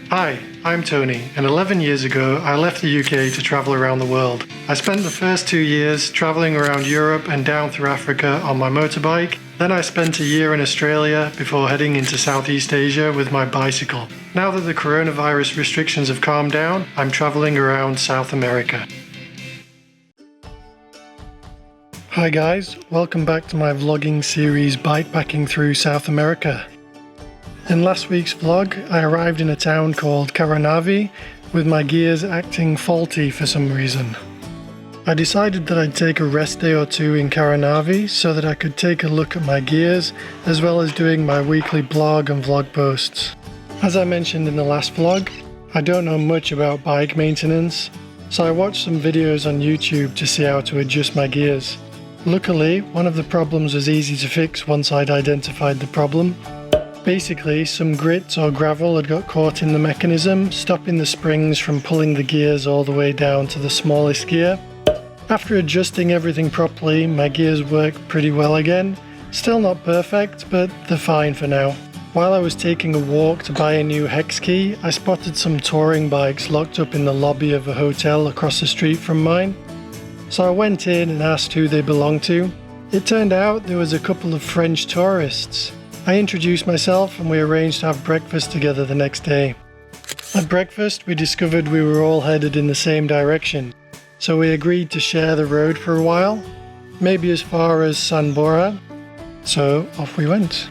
Hi, I'm Tony, and 11 years ago I left the UK to travel around the world. I spent the first 2 years traveling around Europe and down through Africa on my motorbike. Then I spent a year in Australia before heading into Southeast Asia with my bicycle. Now that the coronavirus restrictions have calmed down, I'm traveling around South America. Hi guys, welcome back to my vlogging series Bikepacking through South America. In last week's vlog, I arrived in a town called Caranavi with my gears acting faulty for some reason. I decided that I'd take a rest day or two in Caranavi so that I could take a look at my gears as well as doing my weekly blog and vlog posts. As I mentioned in the last vlog, I don't know much about bike maintenance, so I watched some videos on YouTube to see how to adjust my gears. Luckily, one of the problems was easy to fix once I'd identified the problem. Basically, some grit or gravel had got caught in the mechanism, stopping the springs from pulling the gears all the way down to the smallest gear. After adjusting everything properly, my gears work pretty well again. Still not perfect, but they're fine for now. While I was taking a walk to buy a new hex key, I spotted some touring bikes locked up in the lobby of a hotel across the street from mine. So I went in and asked who they belonged to. It turned out there was a couple of French tourists. I introduced myself and we arranged to have breakfast together the next day. At breakfast, we discovered we were all headed in the same direction, so we agreed to share the road for a while, maybe as far as San Borja. So off we went.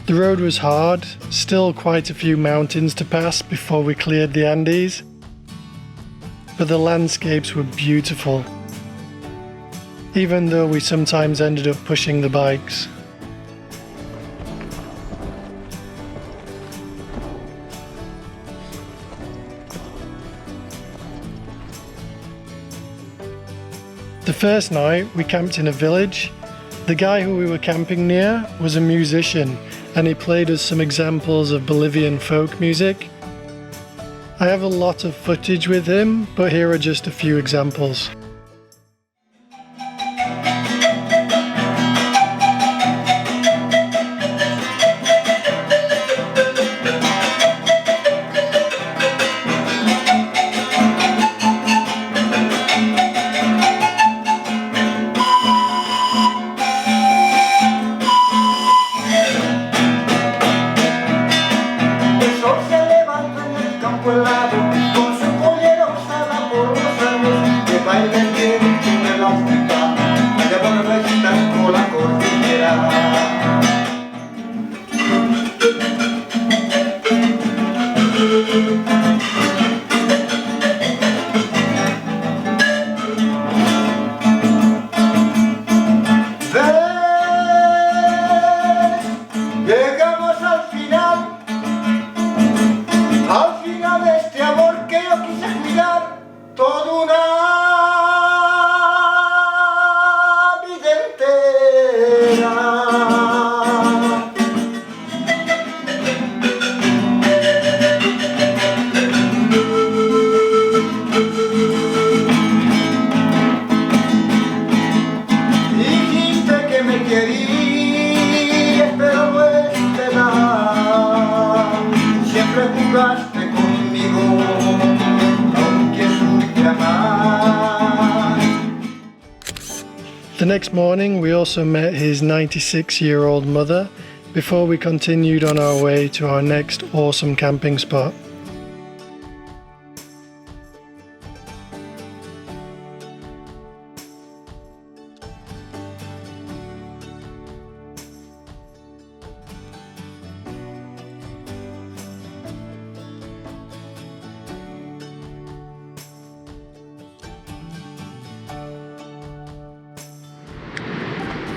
The road was hard, still quite a few mountains to pass before we cleared the Andes, but the landscapes were beautiful, even though we sometimes ended up pushing the bikes. The first night we camped in a village. The guy who we were camping near was a musician, and he played us some examples of Bolivian folk music. I have a lot of footage with him, but here are just a few examples. The next morning we also met his 96-year-old mother before we continued on our way to our next awesome camping spot.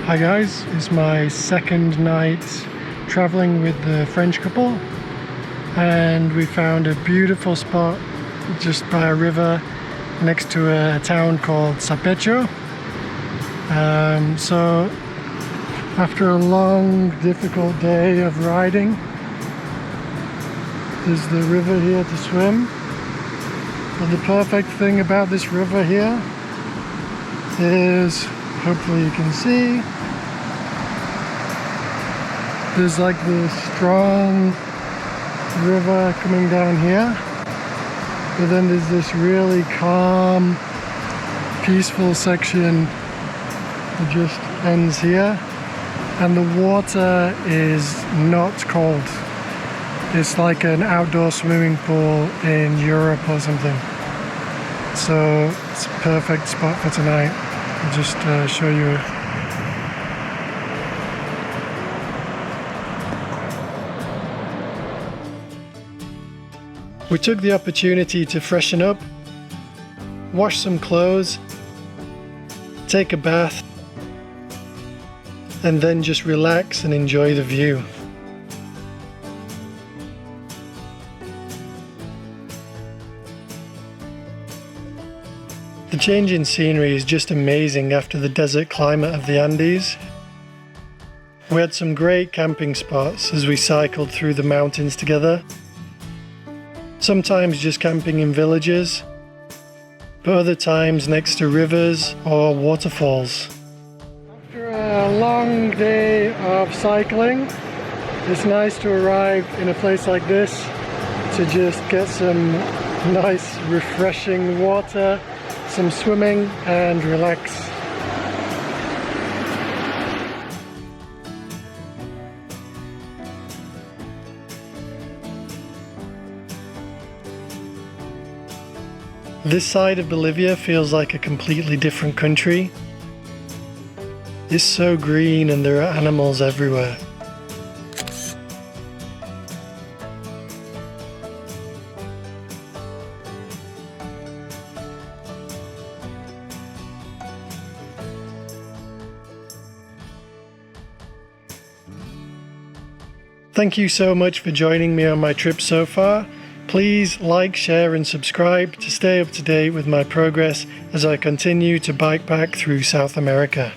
Hi guys, it's my second night traveling with the French couple, and we found a beautiful spot just by a river next to a town called Sapecho. So after a long, difficult day of riding, there's the river here to swim. But the perfect thing about this river here is, hopefully you can see, there's like this strong river coming down here, but then there's this really calm, peaceful section that just ends here, and the water is not cold. It's like an outdoor swimming pool in Europe or something. So it's a perfect spot for tonight. I'll just show you. We took the opportunity to freshen up, wash some clothes, take a bath, and then just relax and enjoy the view. The change in scenery is just amazing after the desert climate of the Andes. We had some great camping spots as we cycled through the mountains together. Sometimes just camping in villages, but other times next to rivers or waterfalls. After a long day of cycling, it's nice to arrive in a place like this to just get some nice refreshing water, some swimming, and relax. This side of Bolivia feels like a completely different country. It's so green and there are animals everywhere. Thank you so much for joining me on my trip so far. Please like, share and subscribe to stay up to date with my progress as I continue to bikepack through South America.